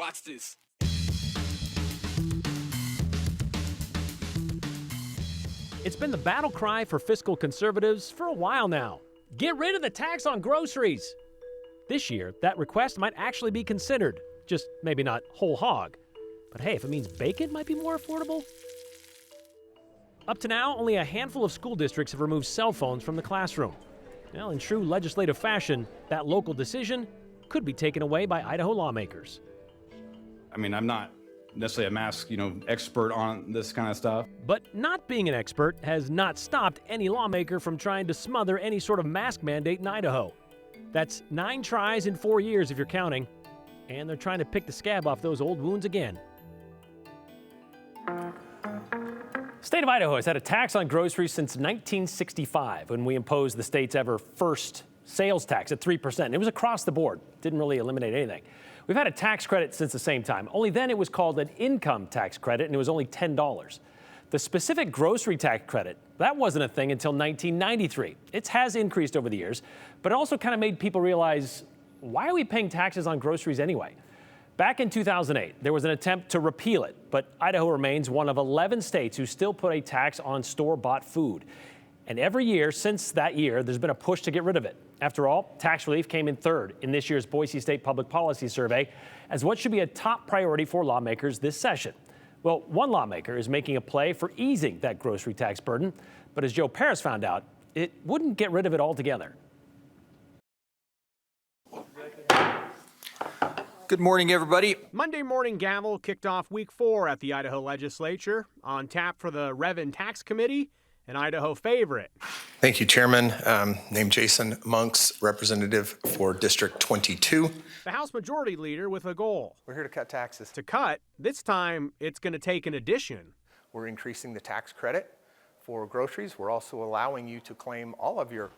Watch this. It's been the battle cry for fiscal conservatives for a while now. Get rid of the tax on groceries. This year, that request might actually be considered, just maybe not whole hog. But hey, if it means bacon might be more affordable. Up to now, only a handful of school districts have removed cell phones from the classroom. Well, in true legislative fashion, that local decision could be taken away by Idaho lawmakers. I mean, I'm not necessarily a mask, expert on this kind of stuff. But not being an expert has not stopped any lawmaker from trying to smother any sort of mask mandate in Idaho. That's 9 tries in 4 years if you're counting, and they're trying to pick the scab off those old wounds again. State of Idaho has had a tax on groceries since 1965, when we imposed the state's ever first sales tax at 3%. It was across the board, didn't really eliminate anything. We've had a tax credit since the same time, only then it was called an income tax credit, and it was only $10. The specific grocery tax credit, that wasn't a thing until 1993. It has increased over the years, but it also kind of made people realize, why are we paying taxes on groceries anyway? Back in 2008, there was an attempt to repeal it, but Idaho remains one of 11 states who still put a tax on store-bought food. And every year since that year, there's been a push to get rid of it. After all, tax relief came in third in this year's Boise State Public Policy Survey as what should be a top priority for lawmakers this session. Well, one lawmaker is making a play for easing that grocery tax burden, but as Joe Paris found out, it wouldn't get rid of it altogether. Good morning, everybody. Monday morning gavel kicked off week 4 at the Idaho legislature. On tap for the Rev and Tax Committee, an Idaho favorite. Thank you, Chairman. Named Jason Monks, representative for District 22. The House Majority Leader with a goal. We're here to cut taxes. To cut, this time it's going to take an addition. We're increasing the tax credit for groceries. We're also allowing you to claim all of your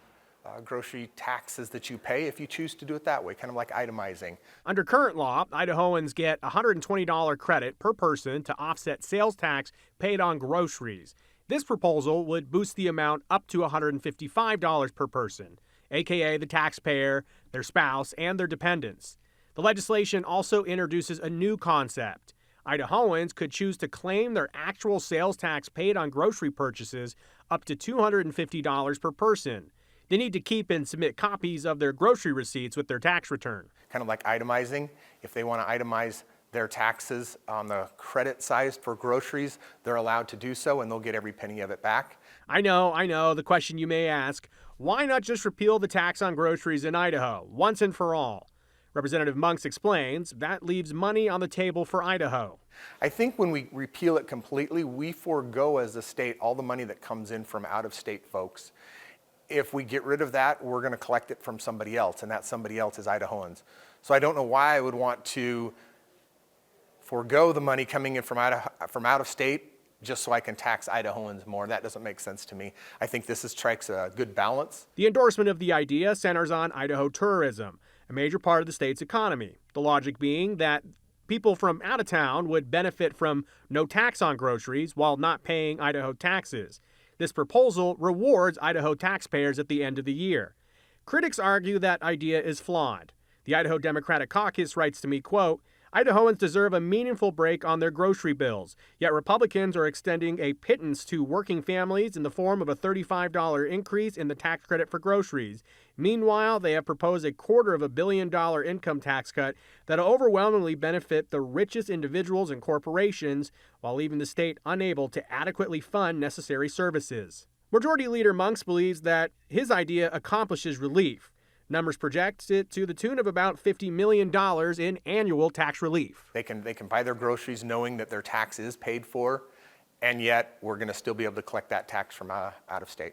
grocery taxes that you pay if you choose to do it that way, kind of like itemizing. Under current law, Idahoans get a $120 credit per person to offset sales tax paid on groceries. This proposal would boost the amount up to $155 per person, aka the taxpayer, their spouse, and their dependents. The legislation also introduces a new concept. Idahoans could choose to claim their actual sales tax paid on grocery purchases up to $250 per person. They need to keep and submit copies of their grocery receipts with their tax return. Kind of like itemizing. If they want to itemize their taxes on the credit side for groceries, they're allowed to do so, and they'll get every penny of it back. I know. The question you may ask, why not just repeal the tax on groceries in Idaho, once and for all? Representative Monks explains that leaves money on the table for Idaho. I think when we repeal it completely, we forego as a state all the money that comes in from out-of-state folks. If we get rid of that, we're going to collect it from somebody else, and that somebody else is Idahoans. So I don't know why I would want to forego the money coming in from out of state just so I can tax Idahoans more. That doesn't make sense to me. I think this strikes a good balance. The endorsement of the idea centers on Idaho tourism, a major part of the state's economy. The logic being that people from out of town would benefit from no tax on groceries while not paying Idaho taxes. This proposal rewards Idaho taxpayers at the end of the year. Critics argue that idea is flawed. The Idaho Democratic Caucus writes to me, quote, Idahoans deserve a meaningful break on their grocery bills, yet Republicans are extending a pittance to working families in the form of a $35 increase in the tax credit for groceries. Meanwhile, they have proposed a $250 million income tax cut that will overwhelmingly benefit the richest individuals and corporations while leaving the state unable to adequately fund necessary services. Majority Leader Monks believes that his idea accomplishes relief. Numbers project it to the tune of about $50 million in annual tax relief. They can buy their groceries knowing that their tax is paid for, and yet we're going to still be able to collect that tax from out of state.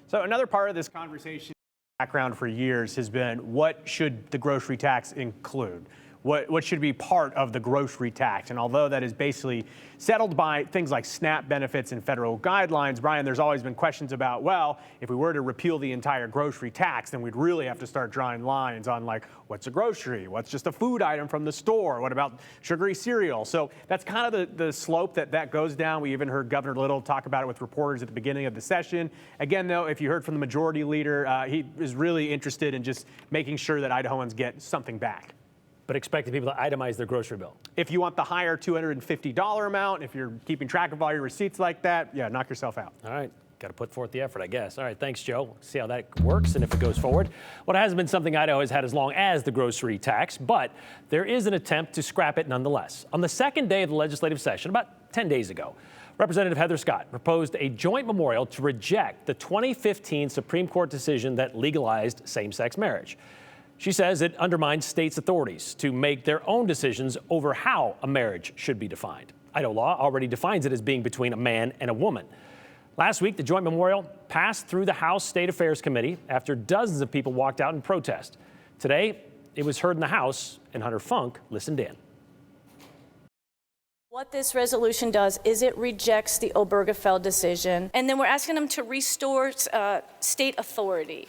So another part of this conversation background for years has been, what should the grocery tax include? What should be part of the grocery tax? And although that is basically settled by things like SNAP benefits and federal guidelines, Brian, there's always been questions about, well, if we were to repeal the entire grocery tax, then we'd really have to start drawing lines on, like, what's a grocery? What's just a food item from the store? What about sugary cereal? So that's kind of the slope that goes down. We even heard Governor Little talk about it with reporters at the beginning of the session. Again, though, if you heard from the majority leader, he is really interested in just making sure that Idahoans get something back. but expecting people to itemize their grocery bill. If you want the higher $250 amount, if you're keeping track of all your receipts like that, yeah, knock yourself out. All right. Got to put forth the effort, I guess. All right, thanks, Joe. See how that works and if it goes forward. Well, it hasn't been something Idaho has had as long as the grocery tax, but there is an attempt to scrap it nonetheless. On the second day of the legislative session, about 10 days ago, Representative Heather Scott proposed a joint memorial to reject the 2015 Supreme Court decision that legalized same-sex marriage. She says it undermines states' authorities to make their own decisions over how a marriage should be defined. Idaho law already defines it as being between a man and a woman. Last week, the joint memorial passed through the House State Affairs Committee after dozens of people walked out in protest. Today, it was heard in the House, and Hunter Funk listened in. What this resolution does is it rejects the Obergefell decision, and then we're asking them to restore state authority.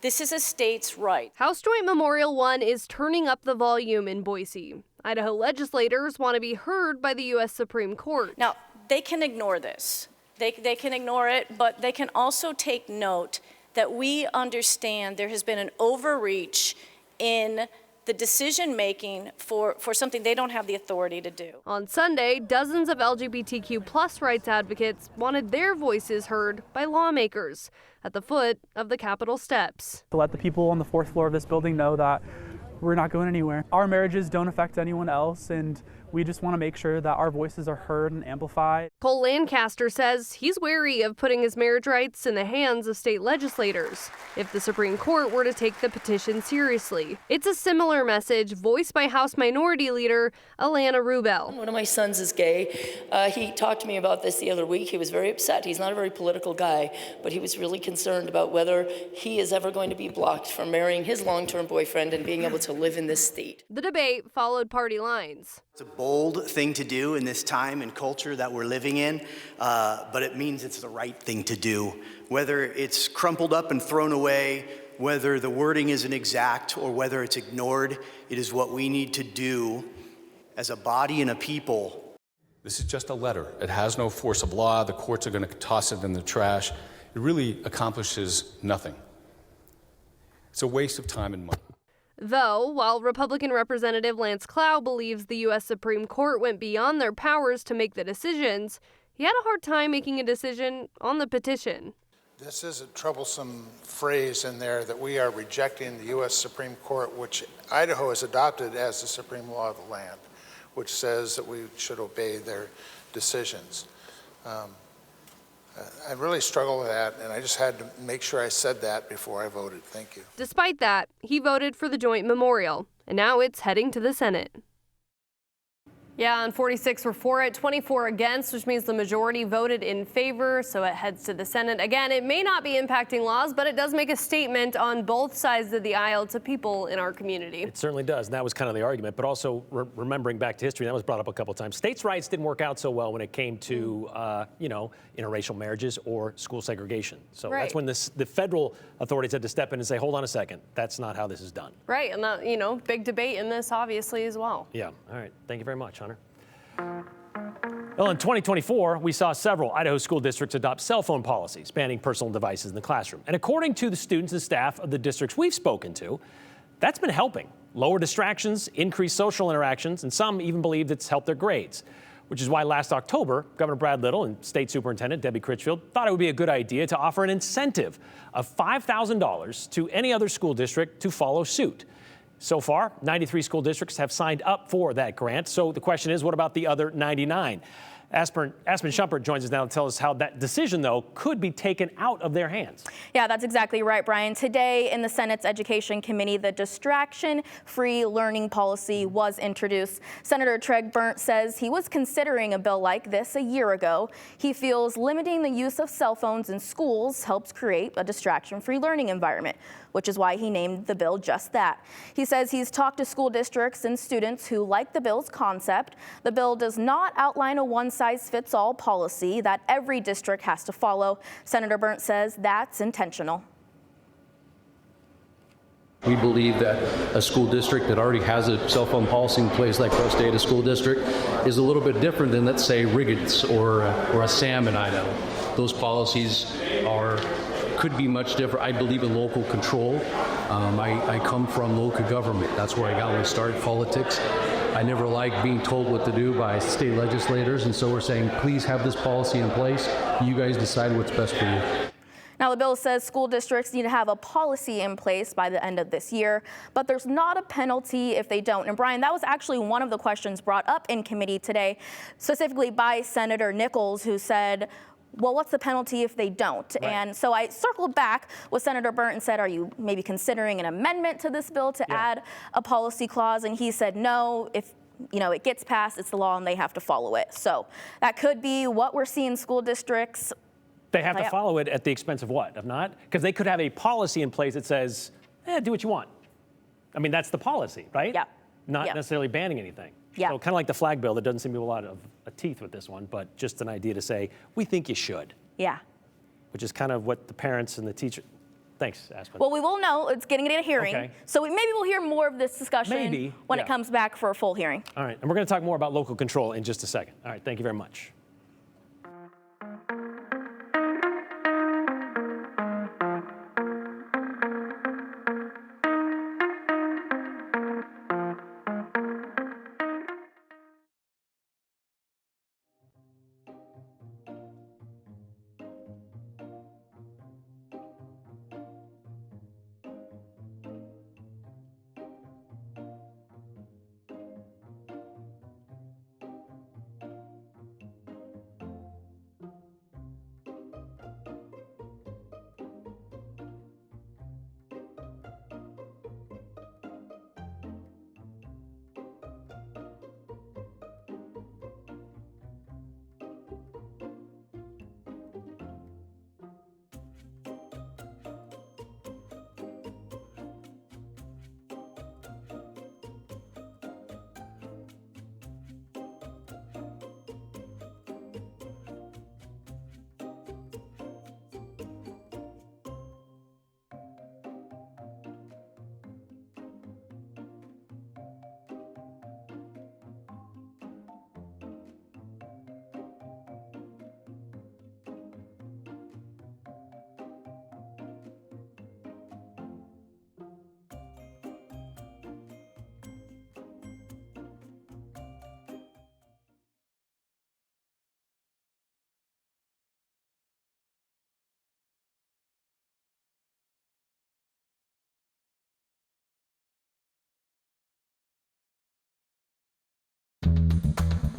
This is a state's right. House Joint Memorial 1 is turning up the volume in Boise. Idaho legislators want to be heard by the U.S. Supreme Court. Now, they can ignore this. They can ignore it, but they can also take note that we understand there has been an overreach in the decision-making for something they don't have the authority to do. On Sunday, dozens of LGBTQ+ rights advocates wanted their voices heard by lawmakers at the foot of the Capitol steps. To let the people on the fourth floor of this building know that we're not going anywhere. Our marriages don't affect anyone else, and we just want to make sure that our voices are heard and amplified. Cole Lancaster says he's wary of putting his marriage rights in the hands of state legislators if the Supreme Court were to take the petition seriously. It's a similar message voiced by House Minority Leader Alana Rubel. One of my sons is gay. He talked to me about this the other week. He was very upset. He's not a very political guy, but he was really concerned about whether he is ever going to be blocked from marrying his long-term boyfriend and being able to live in this state. The debate followed party lines. It's a bold thing to do in this time and culture that we're living in, but it means it's the right thing to do. Whether it's crumpled up and thrown away, whether the wording isn't exact, or whether it's ignored, it is what we need to do as a body and a people. This is just a letter. It has no force of law. The courts are going to toss it in the trash. It really accomplishes nothing. It's a waste of time and money. Though, while Republican Representative Lance Clough believes the U.S. Supreme Court went beyond their powers to make the decisions, he had a hard time making a decision on the petition. This is a troublesome phrase in there that we are rejecting the U.S. Supreme Court, which Idaho has adopted as the supreme law of the land, which says that we should obey their decisions. I really struggle with that, and I just had to make sure I said that before I voted. Thank you. Despite that, he voted for the joint memorial, and now it's heading to the Senate. Yeah, and 46 were for it, 24 against, which means the majority voted in favor, so it heads to the Senate. Again, it may not be impacting laws, but it does make a statement on both sides of the aisle to people in our community. It certainly does, and that was kind of the argument, but also remembering back to history, that was brought up a couple of times. States' rights didn't work out so well when it came to, interracial marriages or school segregation. So right. That's when the federal authorities had to step in and say, hold on a second, that's not how this is done. Right, and that, big debate in this, obviously, as well. Yeah, all right. Thank you very much, Hunter. Well, in 2024, we saw several Idaho school districts adopt cell phone policies banning personal devices in the classroom. And according to the students and staff of the districts we've spoken to, that's been helping lower distractions, increase social interactions, and some even believe it's helped their grades, which is why last October, Governor Brad Little and State Superintendent Debbie Critchfield thought it would be a good idea to offer an incentive of $5,000 to any other school district to follow suit. So far, 93 school districts have signed up for that grant. So the question is, what about the other 99? Aspen Shumpert joins us now to tell us how that decision, though, could be taken out of their hands. Yeah, that's exactly right, Brian. Today in the Senate's Education Committee, the distraction-free learning policy was introduced. Senator Treg Berndt says he was considering a bill like this a year ago. He feels limiting the use of cell phones in schools helps create a distraction-free learning environment, which is why he named the bill just that. He says he's talked to school districts and students who like the bill's concept. The bill does not outline a one-size-fits-all policy that every district has to follow. Senator Berndt says that's intentional. We believe that a school district that already has a cell phone policy in place, like Coast Data School District, is a little bit different than, let's say, Riggins or a Sam in Idaho. Those policies are could be much different. I believe in local control. I come from local government. That's where I got my start in politics. I never liked being told what to do by state legislators, and so we're saying, please have this policy in place. You guys decide what's best for you. Now, the bill says school districts need to have a policy in place by the end of this year, but there's not a penalty if they don't. And Brian, that was actually one of the questions brought up in committee today, specifically by Senator Nichols, who said, well, what's the penalty if they don't? Right. And so I circled back with Senator Berndt and said, are you maybe considering an amendment to this bill to add a policy clause? And he said, no, if it gets passed, it's the law and they have to follow it. So that could be what we're seeing school districts. They have to follow it at the expense of what? Of not? Because they could have a policy in place that says, do what you want. I mean, that's the policy, right? Yeah. Not necessarily banning anything. Yeah. So kind of like the flag bill, there doesn't seem to be a lot of teeth with this one, but just an idea to say, we think you should. Yeah. Which is kind of what the parents and the teacher. Thanks, Aspen. Well, we will know. It's getting a hearing. Okay. So maybe we'll hear more of this discussion when it comes back for a full hearing. All right. And we're going to talk more about local control in just a second. All right. Thank you very much.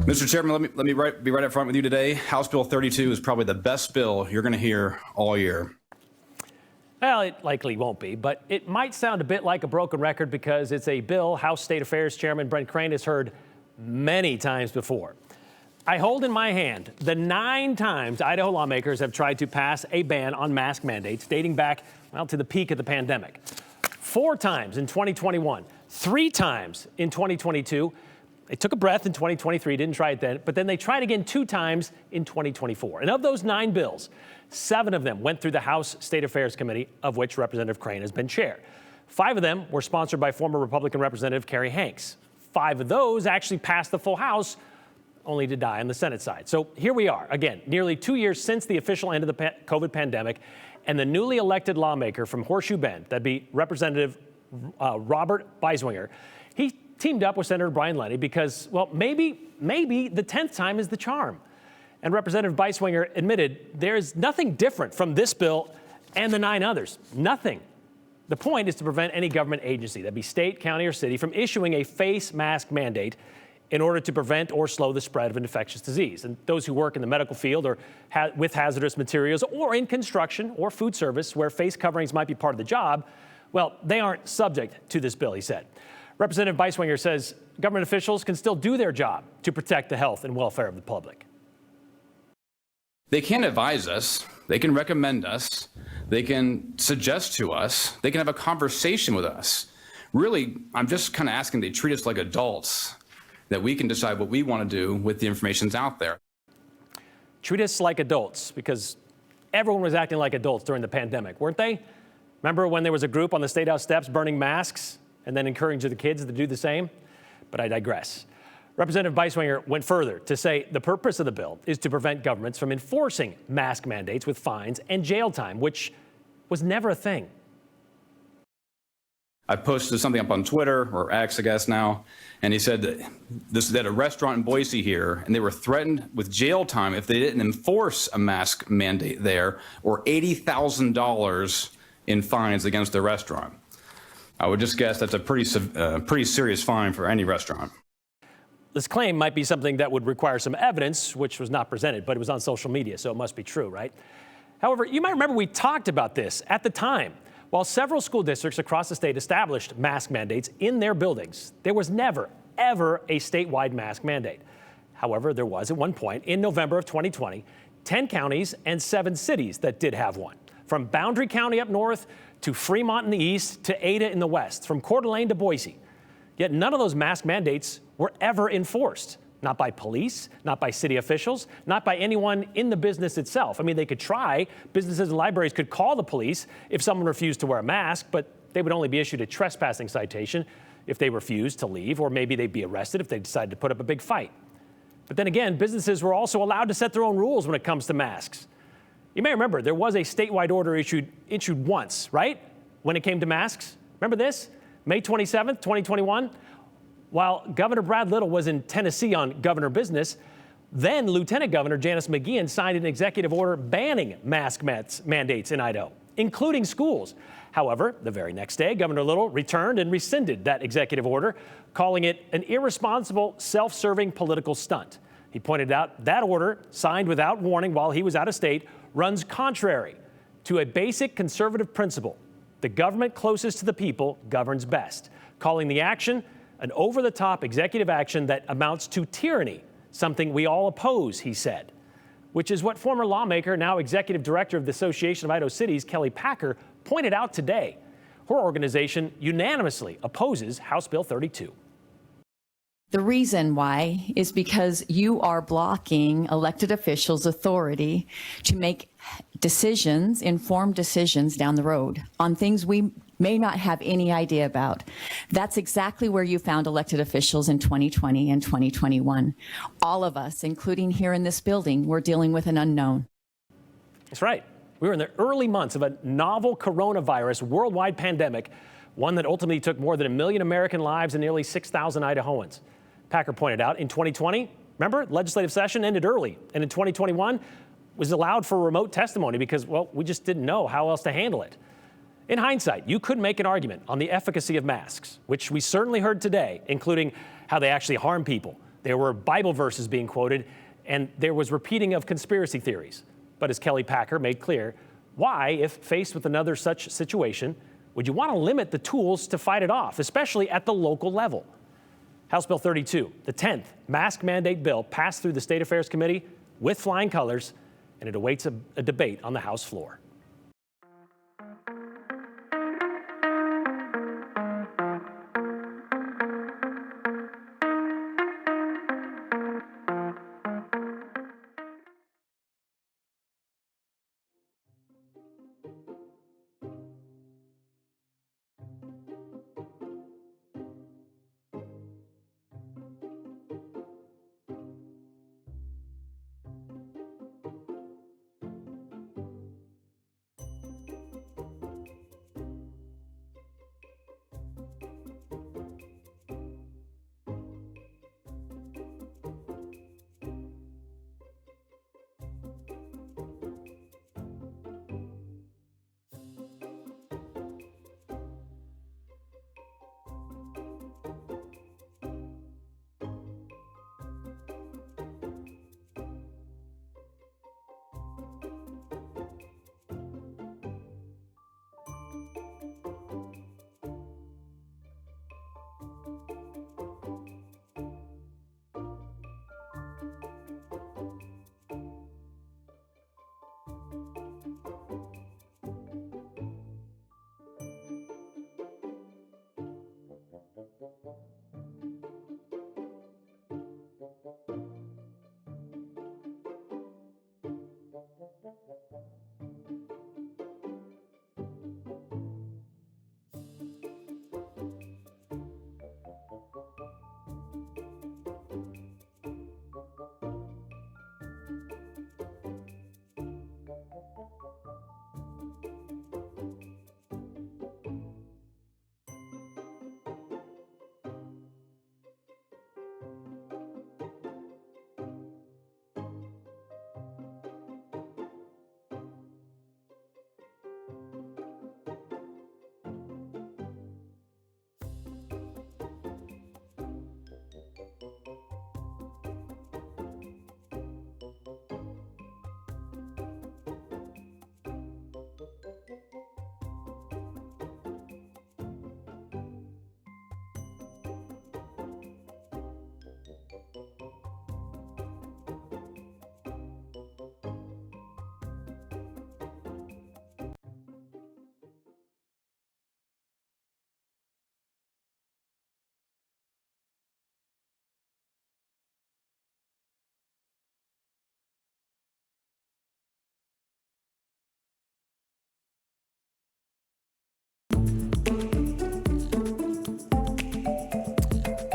Mr. Chairman, let me be right up front with you today. House Bill 32 is probably the best bill you're going to hear all year. Well, it likely won't be, but it might sound a bit like a broken record because it's a bill House State Affairs Chairman Brent Crane has heard many times before. I hold in my hand the 9 times Idaho lawmakers have tried to pass a ban on mask mandates dating back, well, to the peak of the pandemic. 4 times in 2021, 3 times in 2022. They took a breath in 2023, didn't try it then, but then they tried again 2 times in 2024. And of those 9 bills, 7 of them went through the House State Affairs Committee, of which Representative Crane has been chair. 5 of them were sponsored by former Republican Representative Kerry Hanks. 5 of those actually passed the full House, only to die on the Senate side. So here we are, again, nearly 2 years since the official end of the COVID pandemic, and the newly elected lawmaker from Horseshoe Bend, that'd be Representative Robert Beiswinger, he teamed up with Senator Brian Lenny because, well, maybe the 10th time is the charm. And Representative Beiswinger admitted there's nothing different from this bill and the 9 others. Nothing. The point is to prevent any government agency, that'd be state, county, or city, from issuing a face mask mandate in order to prevent or slow the spread of an infectious disease. And those who work in the medical field or with hazardous materials or in construction or food service where face coverings might be part of the job, well, they aren't subject to this bill, he said. Representative Beiswinger says government officials can still do their job to protect the health and welfare of the public. They can advise us, they can recommend us, they can suggest to us, they can have a conversation with us. Really, I'm just kind of asking they treat us like adults, that we can decide what we want to do with the information that's out there. Treat us like adults, because everyone was acting like adults during the pandemic, weren't they? Remember when there was a group on the State House steps burning masks and then encouraging the kids to do the same? But I digress. Representative Beiswinger went further to say the purpose of the bill is to prevent governments from enforcing mask mandates with fines and jail time, which was never a thing. I posted something up on Twitter, or X, I guess now, and he said that this is at a restaurant in Boise here, and they were threatened with jail time if they didn't enforce a mask mandate there, or $80,000 in fines against the restaurant. I would just guess that's a pretty serious fine for any restaurant. This claim might be something that would require some evidence, which was not presented, but it was on social media, so it must be true, right? However, you might remember we talked about this at the time. While several school districts across the state established mask mandates in their buildings, there was never, ever a statewide mask mandate. However, there was at one point in November of 2020, 10 counties and 7 cities that did have one. From Boundary County up north to Fremont in the east to Ada in the west, from Coeur d'Alene to Boise. Yet none of those mask mandates were ever enforced. Not by police, not by city officials, not by anyone in the business itself. I mean, they could try. Businesses and libraries could call the police if someone refused to wear a mask, but they would only be issued a trespassing citation if they refused to leave, or maybe they'd be arrested if they decided to put up a big fight. But then again, businesses were also allowed to set their own rules when it comes to masks. You may remember there was a statewide order issued once, right? When it came to masks. Remember this? May 27th, 2021. While Governor Brad Little was in Tennessee on governor business, then Lieutenant Governor Janice McGeachin signed an executive order banning mask mandates in Idaho, including schools. However, the very next day, Governor Little returned and rescinded that executive order, calling it an irresponsible, self-serving political stunt. He pointed out that order, signed without warning while he was out of state, runs contrary to a basic conservative principle: the government closest to the people governs best, calling the action an over-the-top executive action that amounts to tyranny, something we all oppose, he said, which is what former lawmaker, now executive director of the Association of Idaho Cities, Kelly Packer, pointed out today. Her organization unanimously opposes House Bill 32. The reason why is because you are blocking elected officials' authority to make decisions, informed decisions down the road on things we may not have any idea about. That's exactly where you found elected officials in 2020 and 2021. All of us, including here in this building, were dealing with an unknown. That's right. We were in the early months of a novel coronavirus worldwide pandemic, one that ultimately took more than 1 million American lives and nearly 6,000 Idahoans. Packer pointed out in 2020, remember, legislative session ended early, and in 2021 was allowed for remote testimony because, well, we just didn't know how else to handle it. In hindsight, you could make an argument on the efficacy of masks, which we certainly heard today, including how they actually harm people. There were Bible verses being quoted, and there was repeating of conspiracy theories. But as Kelly Packer made clear, why, if faced with another such situation, would you want to limit the tools to fight it off, especially at the local level? House Bill 32, the 10th mask mandate bill, passed through the State Affairs Committee with flying colors, and it awaits a debate on the House floor.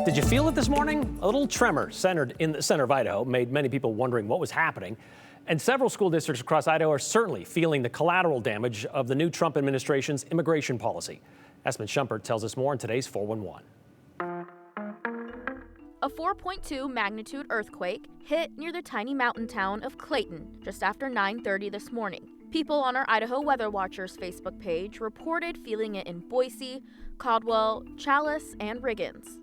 Did you feel it this morning? A little tremor centered in the center of Idaho made many people wondering what was happening. And several school districts across Idaho are certainly feeling the collateral damage of the new Trump administration's immigration policy. Espen Schumpert tells us more in today's 411. A 4.2 magnitude earthquake hit near the tiny mountain town of Clayton just after 9:30 this morning. People on our Idaho Weather Watchers Facebook page reported feeling it in Boise, Caldwell, Chalice, and Riggins.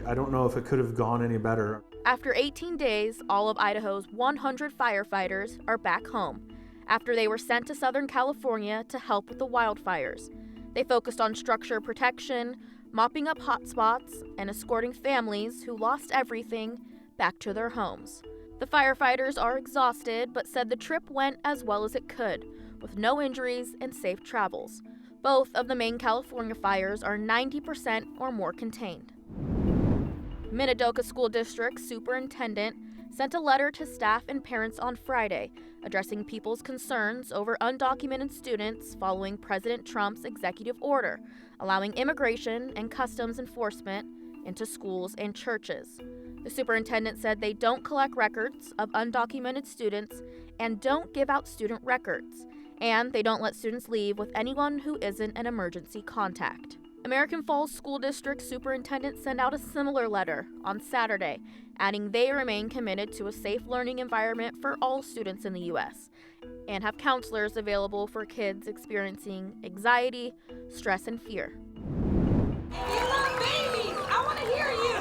I don't know if it could have gone any better. After 18 days, all of Idaho's 100 firefighters are back home after they were sent to Southern California to help with the wildfires. They focused on structure protection, mopping up hotspots, and escorting families who lost everything back to their homes. The firefighters are exhausted, but said the trip went as well as it could, with no injuries and safe travels. Both of the main California fires are 90% or more contained. Minidoka School District Superintendent sent a letter to staff and parents on Friday, addressing people's concerns over undocumented students following President Trump's executive order, allowing immigration and customs enforcement into schools and churches. The superintendent said they don't collect records of undocumented students and don't give out student records, and they don't let students leave with anyone who isn't an emergency contact. American Falls School District Superintendent sent out a similar letter on Saturday, adding they remain committed to a safe learning environment for all students in the U.S. and have counselors available for kids experiencing anxiety, stress, and fear. If you love babies, I want to hear you!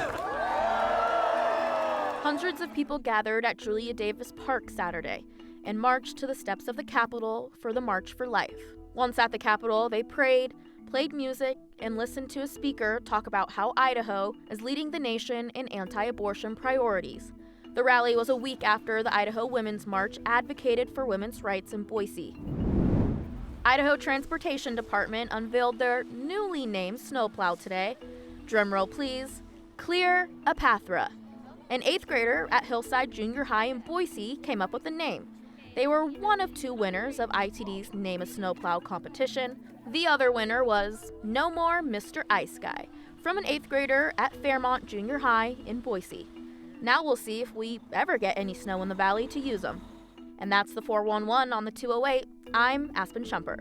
Hundreds of people gathered at Julia Davis Park Saturday and marched to the steps of the Capitol for the March for Life. Once at the Capitol, they prayed, played music, and listened to a speaker talk about how Idaho is leading the nation in anti-abortion priorities. The rally was a week after the Idaho Women's March advocated for women's rights in Boise. Idaho Transportation Department unveiled their newly named snowplow today. Drumroll please, Clear-A-Pathra. An 8th grader at Hillside Junior High in Boise came up with the name. They were one of 2 winners of ITD's Name a Snowplow competition. The other winner was No More Mr. Ice Guy from an 8th grader at Fairmont Junior High in Boise. Now we'll see if we ever get any snow in the valley to use them. And that's the 411 on the 208. I'm Espen Schumpert.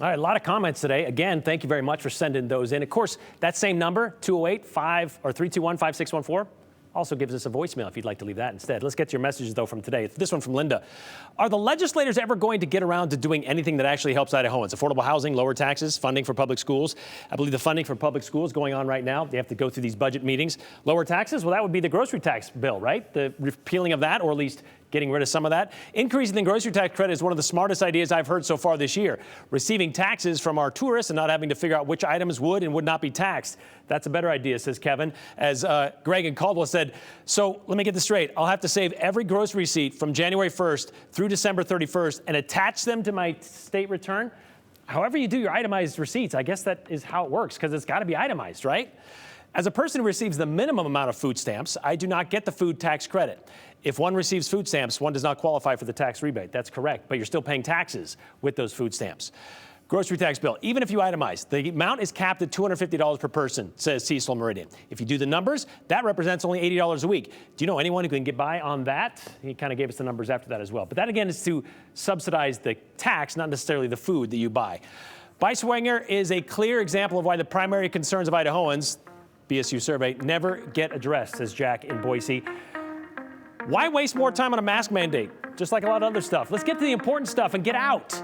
All right, a lot of comments today. Again, thank you very much for sending those in. Of course, that same number, 321-5614, also gives us a voicemail if you'd like to leave that instead. Let's get to your messages, though, from today. This one from Linda. Are the legislators ever going to get around to doing anything that actually helps Idahoans? Affordable housing, lower taxes, funding for public schools. I believe the funding for public schools is going on right now. They have to go through these budget meetings. Lower taxes, well, that would be the grocery tax bill, right? The repealing of that, or at least getting rid of some of that. Increasing the grocery tax credit is one of the smartest ideas I've heard so far this year. Receiving taxes from our tourists and not having to figure out which items would and would not be taxed. That's a better idea, says Kevin. As Greg and Caldwell said, so let me get this straight. I'll have to save every grocery receipt from January 1st through December 31st and attach them to my state return. However you do your itemized receipts, I guess that is how it works, because it's got to be itemized, right? As a person who receives the minimum amount of food stamps, I do not get the food tax credit. If one receives food stamps, one does not qualify for the tax rebate. That's correct, but you're still paying taxes with those food stamps. Grocery tax bill, even if you itemize, the amount is capped at $250 per person, says Cecil Meridian. If you do the numbers, that represents only $80 a week. Do you know anyone who can get by on that? He kind of gave us the numbers after that as well. But that, again, is to subsidize the tax, not necessarily the food that you buy. Beiswanger is a clear example of why the primary concerns of Idahoans, BSU survey, never get addressed, says Jack in Boise. Why waste more time on a mask mandate? Just like a lot of other stuff. Let's get to the important stuff and get out.